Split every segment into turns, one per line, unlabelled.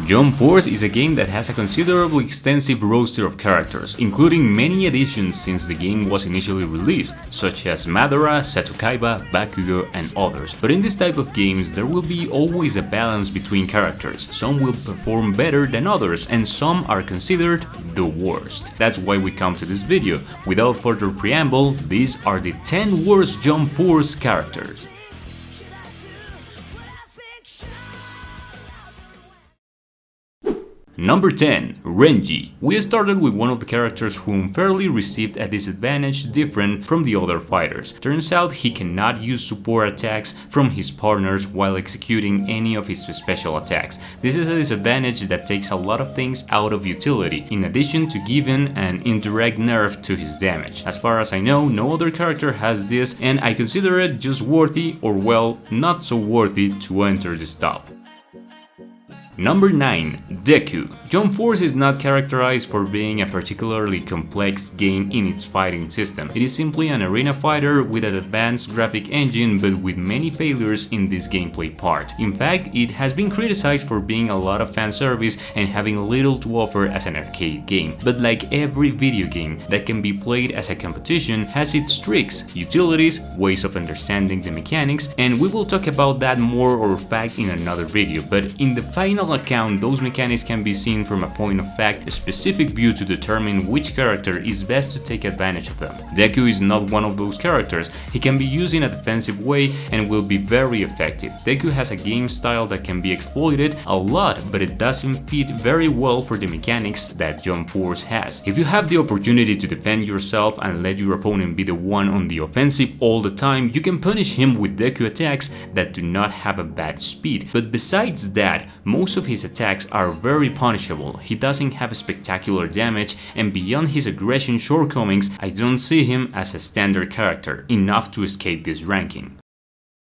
Jump Force is a game that has a considerably extensive roster of characters, including many additions since the game was initially released, such as Madara, Satokaiba, Bakugo, and others. But in this type of games, there will be always a balance between characters. Some will perform better than others, and some are considered the worst. That's why we come to this video. Without further preamble, these are the 10 worst Jump Force characters. Number 10. Renji. We started with one of the characters who unfairly received a disadvantage different from the other fighters. Turns out he cannot use support attacks from his partners while executing any of his special attacks. This is a disadvantage that takes a lot of things out of utility, in addition to giving an indirect nerf to his damage. As far as I know, no other character has this, and I consider it just worthy, or well, not so worthy to enter this top. Number 9. Deku. Jump Force is not characterized for being a particularly complex game in its fighting system. It is simply an arena fighter with an advanced graphic engine, but with many failures in this gameplay part. In fact, it has been criticized for being a lot of fan service and having little to offer as an arcade game. But like every video game that can be played as a competition, has its tricks, utilities, ways of understanding the mechanics, and we will talk about that more or fact in another video. But in the final account, those mechanics can be seen from a point of fact, a specific view to determine which character is best to take advantage of them. Deku is not one of those characters. He can be used in a defensive way and will be very effective. Deku has a game style that can be exploited a lot, but it doesn't fit very well for the mechanics that Jump Force has. If you have the opportunity to defend yourself and let your opponent be the one on the offensive all the time, you can punish him with Deku attacks that do not have a bad speed. But besides that, most of his attacks are very punishable. He doesn't have spectacular damage, and beyond his aggression shortcomings, I don't see him as a standard character, enough to escape this ranking.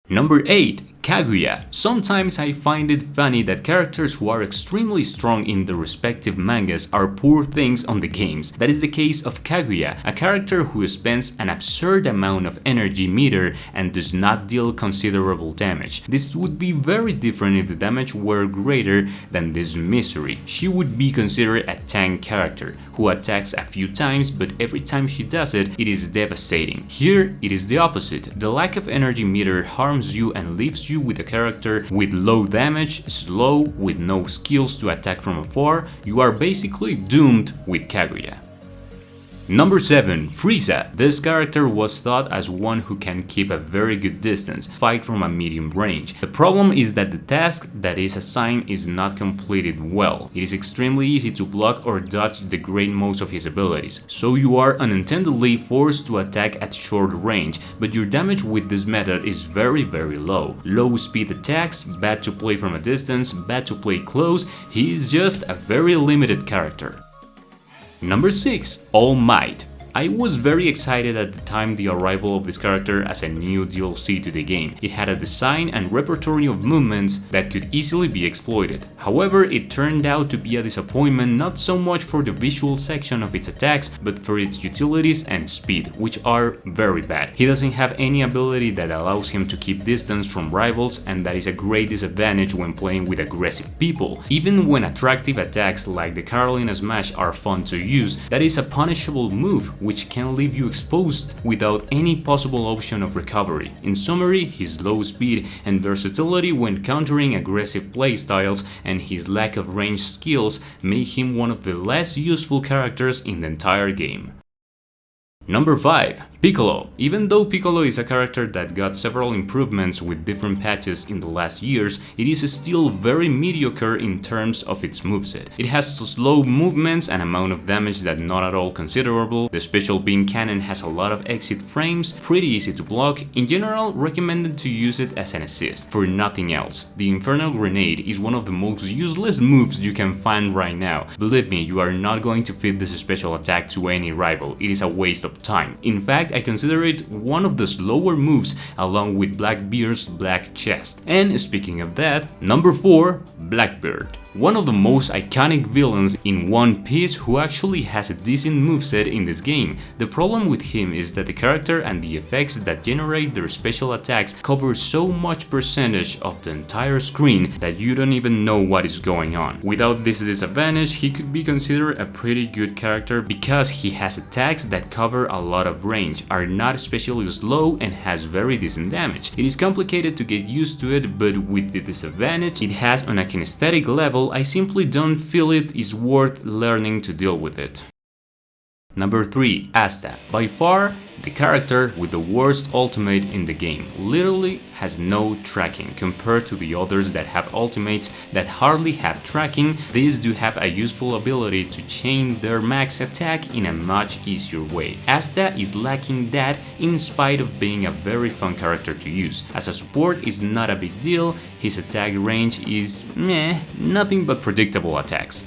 Number 8. Kaguya. Sometimes I find it funny that characters who are extremely strong in the respective mangas are poor things on the games. That is the case of Kaguya, a character who spends an absurd amount of energy meter and does not deal considerable damage. This would be very different if the damage were greater than this misery. She would be considered a tank character, who attacks a few times, but every time she does it, it is devastating. Here, it is the opposite. The lack of energy meter harms you and leaves you with a character with low damage, slow, with no skills to attack from afar. You are basically doomed with Kaguya. Number 7. Frieza. This character was thought as one who can keep a very good distance, fight from a medium range. The problem is that the task that is assigned is not completed well. It is extremely easy to block or dodge the great most of his abilities, so you are unintendedly forced to attack at short range, but your damage with this method is very low. Low speed attacks, bad to play from a distance, bad to play close. He is just a very limited character. Number 6. All Might. I was very excited at the time the arrival of this character as a new DLC to the game. It had a design and repertoire of movements that could easily be exploited. However, it turned out to be a disappointment, not so much for the visual section of its attacks, but for its utilities and speed, which are very bad. He doesn't have any ability that allows him to keep distance from rivals, and that is a great disadvantage when playing with aggressive people. Even when attractive attacks like the Galina smash are fun to use, that is a punishable move, which can leave you exposed without any possible option of recovery. In summary, his low speed and versatility when countering aggressive playstyles and his lack of range skills make him one of the less useful characters in the entire game. Number 5. Piccolo. Even though Piccolo is a character that got several improvements with different patches in the last years, it is still very mediocre in terms of its moveset. It has slow movements, an amount of damage that not at all considerable, the special beam cannon has a lot of exit frames, pretty easy to block. In general, recommended to use it as an assist, for nothing else. The Infernal Grenade is one of the most useless moves you can find right now. Believe me, you are not going to fit this special attack to any rival, it is a waste of time. In fact, I consider it one of the slower moves along with Blackbeard's Black Chest. And speaking of that, number 4, Blackbird. One of the most iconic villains in One Piece who actually has a decent moveset in this game. The problem with him is that the character and the effects that generate their special attacks cover so much percentage of the entire screen that you don't even know what is going on. Without this disadvantage, he could be considered a pretty good character because he has attacks that cover a lot of range, are not especially slow, and has very decent damage. It is complicated to get used to it, but with the disadvantage it has on a kinesthetic level, I simply don't feel it is worth learning to deal with it. Number 3. Asta. By far, the character with the worst ultimate in the game. Literally has no tracking compared to the others that have ultimates that hardly have tracking. These do have a useful ability to chain their max attack in a much easier way. Asta is lacking that in spite of being a very fun character to use. As a support is not a big deal, his attack range is meh, nothing but predictable attacks.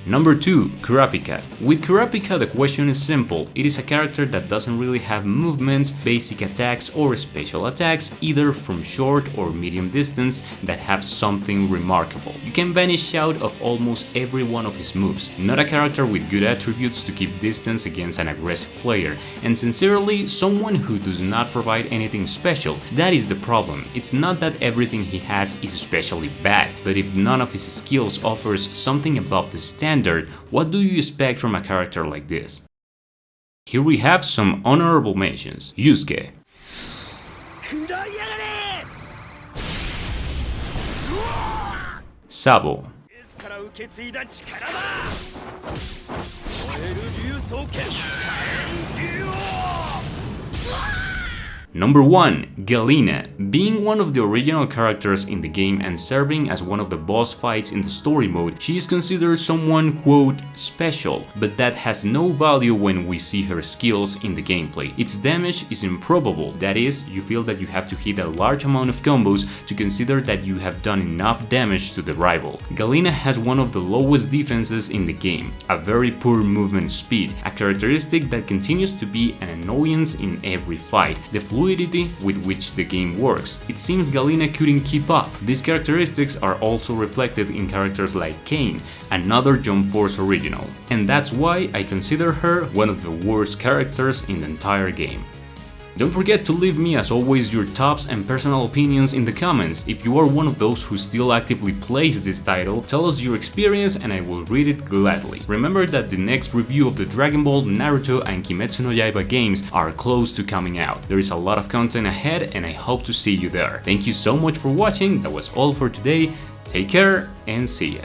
Number 2. Karapika. With Karapika the question is simple, it is a character that doesn't really have movements, basic attacks or special attacks either from short or medium distance that have something remarkable. You can vanish out of almost every one of his moves. Not a character with good attributes to keep distance against an aggressive player, and sincerely someone who does not provide anything special. That is the problem. It's not that everything he has is especially bad, but if none of his skills offers something above the standard, what do you expect from a character like this? Here we have some honorable mentions. Yusuke, Sabo, Number 1. Galina. Being one of the original characters in the game and serving as one of the boss fights in the story mode, she is considered someone, quote, special, but that has no value when we see her skills in the gameplay. Its damage is improbable, that is, you feel that you have to hit a large amount of combos to consider that you have done enough damage to the rival. Galina has one of the lowest defenses in the game, a very poor movement speed, a characteristic that continues to be an annoyance in every fight. The fluidity with which the game works. It seems Galina couldn't keep up. These characteristics are also reflected in characters like Kane, another Jump Force original, and that's why I consider her one of the worst characters in the entire game. Don't forget to leave me as always your tops and personal opinions in the comments. If you are one of those who still actively plays this title, tell us your experience and I will read it gladly. Remember that the next review of the Dragon Ball, Naruto and Kimetsu no Yaiba games are close to coming out. There is a lot of content ahead and I hope to see you there. Thank you so much for watching, that was all for today, take care and see ya.